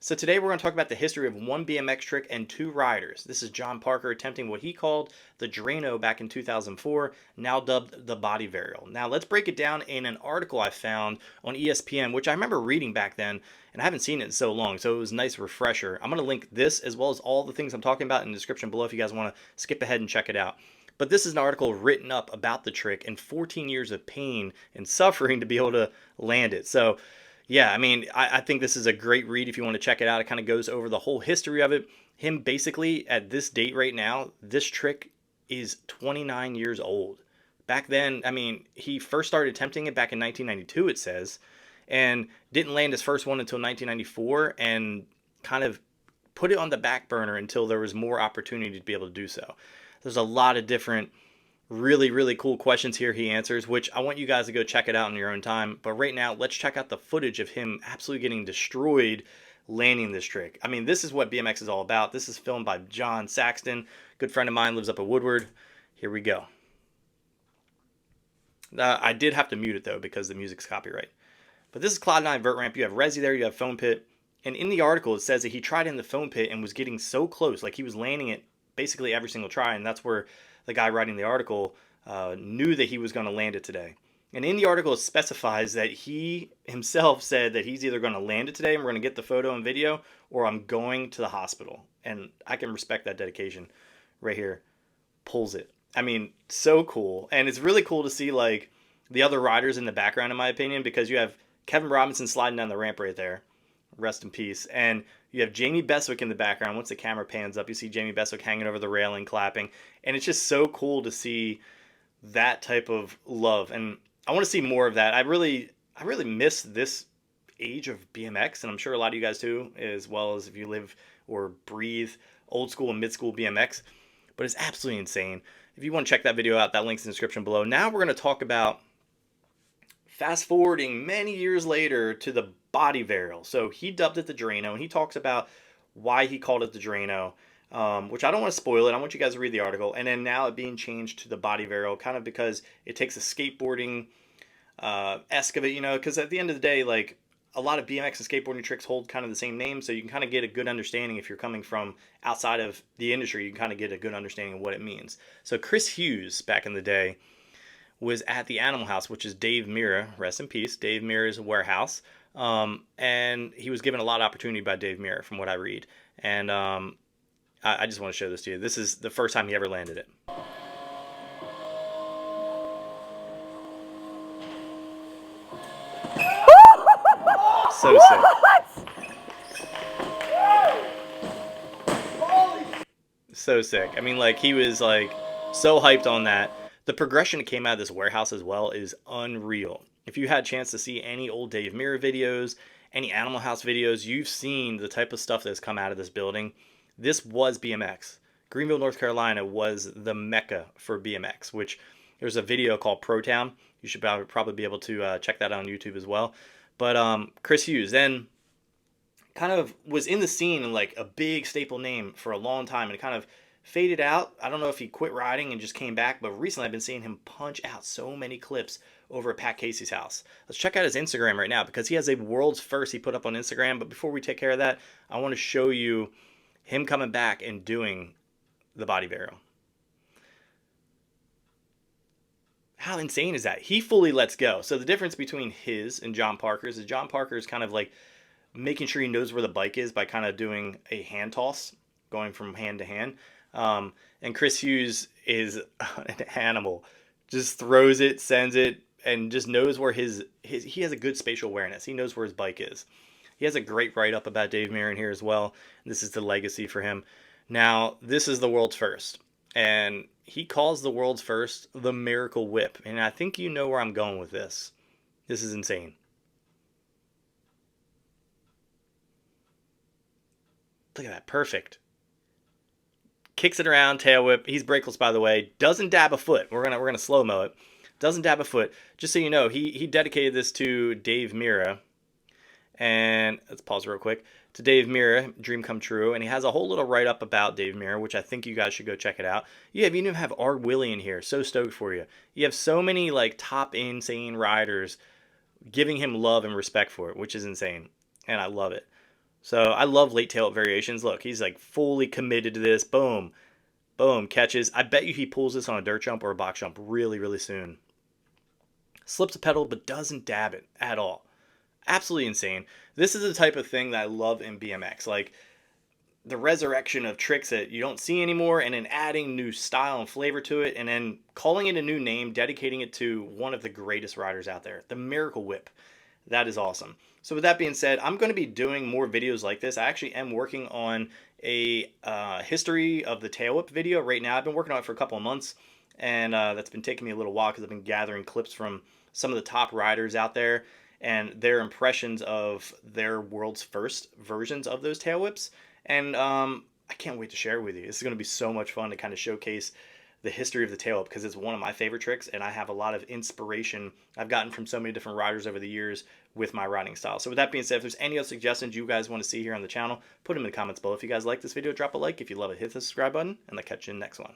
So today we're going to talk about the history of one BMX trick and two riders. This is John Parker attempting what he called the Drano back in 2004, now dubbed the Body Varial. Now let's break it down in an article I found on ESPN, which I remember reading back then, and I haven't seen it in so long, so it was a nice refresher. I'm going to link this as well as all the things I'm talking about in the description below if you guys want to skip ahead and check it out. But this is an article written up about the trick and 14 years of pain and suffering to be able to land it. So yeah, I mean, I think this is a great read if you want to check it out. It kind of goes over the whole history of it. Him basically at this date right now, this trick is 29 years old. Back then, I mean, he first started attempting it back in 1992, it says, and didn't land his first one until 1994 and kind of put it on the back burner until there was more opportunity to be able to do so. There's a lot of different really cool questions here he answers, which I want you guys to go check it out in your own time. But right now, let's check out the footage of him absolutely getting destroyed landing this trick. I mean, this is what BMX is all about. This is filmed by John Saxton, good friend of mine, lives up at Woodward. Here we go. I did have to mute it though because the music's copyright. But this is Cloud 9 vert ramp. You have Resi there, you have foam pit. And in the article, it says that he tried in the foam pit and was getting so close, like he was landing it basically every single try, and that's where the guy writing the article knew that he was going to land it today. And in the article, it specifies that he himself said that he's either going to land it today and we're going to get the photo and video, or I'm going to the hospital. And I can respect that dedication right here. Pulls it. I mean, so cool. And it's really cool to see like the other riders in the background, in my opinion, because you have Kevin Robinson sliding down the ramp right there. Rest in peace. And you have Jamie Beswick in the background. Once the camera pans up, you see Jamie Beswick hanging over the railing, clapping. And it's just so cool to see that type of love. And I want to see more of that. I really miss this age of BMX, and I'm sure a lot of you guys too, as well as if you live or breathe old school and mid school BMX. But it's absolutely insane. If you want to check that video out, that link's in the description below. Now we're going to talk about fast forwarding many years later to the Body Varial. So he dubbed it the Drano, and he talks about why he called it the Drano, which I don't want to spoil it. I want you guys to read the article. And then now it being changed to the Body Varial, kind of because it takes a skateboarding esque of it, you know, because at the end of the day, like a lot of BMX and skateboarding tricks hold kind of the same name, so you can kind of get a good understanding if you're coming from outside of the industry. You can kind of get a good understanding of what it means. So Chris Hughes, back in the day, was at the Animal House, which is Dave Mirra, rest in peace, Dave Mirra's warehouse. And he was given a lot of opportunity by Dave Mirra, from what I read. And I just want to show this to you. This is the first time he ever landed it. So sick. So sick. I mean, like, he was, like, so hyped on that. The progression that came out of this warehouse as well is unreal. If you had a chance to see any old Dave Mirra videos, any Animal House videos, you've seen the type of stuff that's come out of this building. This was BMX. Greenville, North Carolina was the mecca for BMX, which there's a video called Pro Town. You should probably be able to check that out on YouTube as well. But Chris Hughes then kind of was in the scene and like a big staple name for a long time, and it kind of faded out. I don't know if he quit riding and just came back, but recently I've been seeing him punch out so many clips over at Pat Casey's house. Let's check out his Instagram right now because he has a world's first he put up on Instagram. But before we take care of that, I want to show you him coming back and doing the Body Varial. How insane is that? He fully lets go. So the difference between his and John Parker's is John Parker's kind of like making sure he knows where the bike is by kind of doing a hand toss, going from hand to hand. And Chris Hughes is an animal. Just throws it, sends it, and just knows where he has a good spatial awareness. He knows where his bike is. He has a great write-up about Dave Mirra in here as well. This is the legacy for him. Now, this is the world's first. And he calls the world's first the Miracle Whip. And I think you know where I'm going with this. This is insane. Look at that. Perfect. Kicks it around, tail whip. He's brakeless, by the way. Doesn't dab a foot. We're gonna slow mo it. Doesn't dab a foot. Just so you know, he dedicated this to Dave Mirra. And let's pause real quick. To Dave Mirra, Dream Come True. And he has a whole little write-up about Dave Mirra, which I think you guys should go check it out. You even have R. Willie in here. So stoked for you. You have so many like top insane riders giving him love and respect for it, which is insane. And I love it. So I love late tail up variations. Look, he's like fully committed to this. Boom, boom, catches. I bet you he pulls this on a dirt jump or a box jump really, really soon. Slips a pedal, but doesn't dab it at all. Absolutely insane. This is the type of thing that I love in BMX. Like the resurrection of tricks that you don't see anymore, and then adding new style and flavor to it, and then calling it a new name, dedicating it to one of the greatest riders out there, the Miracle Whip. That is awesome. So with that being said, I'm going to be doing more videos like this. I actually am working on a history of the tail whip video right now. I've been working on it for a couple of months, and that's been taking me a little while because I've been gathering clips from some of the top riders out there and their impressions of their world's first versions of those tail whips. And I can't wait to share with you. This is going to be so much fun to kind of showcase the history of the tail whip because it's one of my favorite tricks, and I have a lot of inspiration I've gotten from so many different riders over the years with my riding style. So with that being said, if there's any other suggestions you guys want to see here on the channel, put them in the comments below. If you guys like this video, drop a like. If you love it, hit the subscribe button, and I'll catch you in the next one.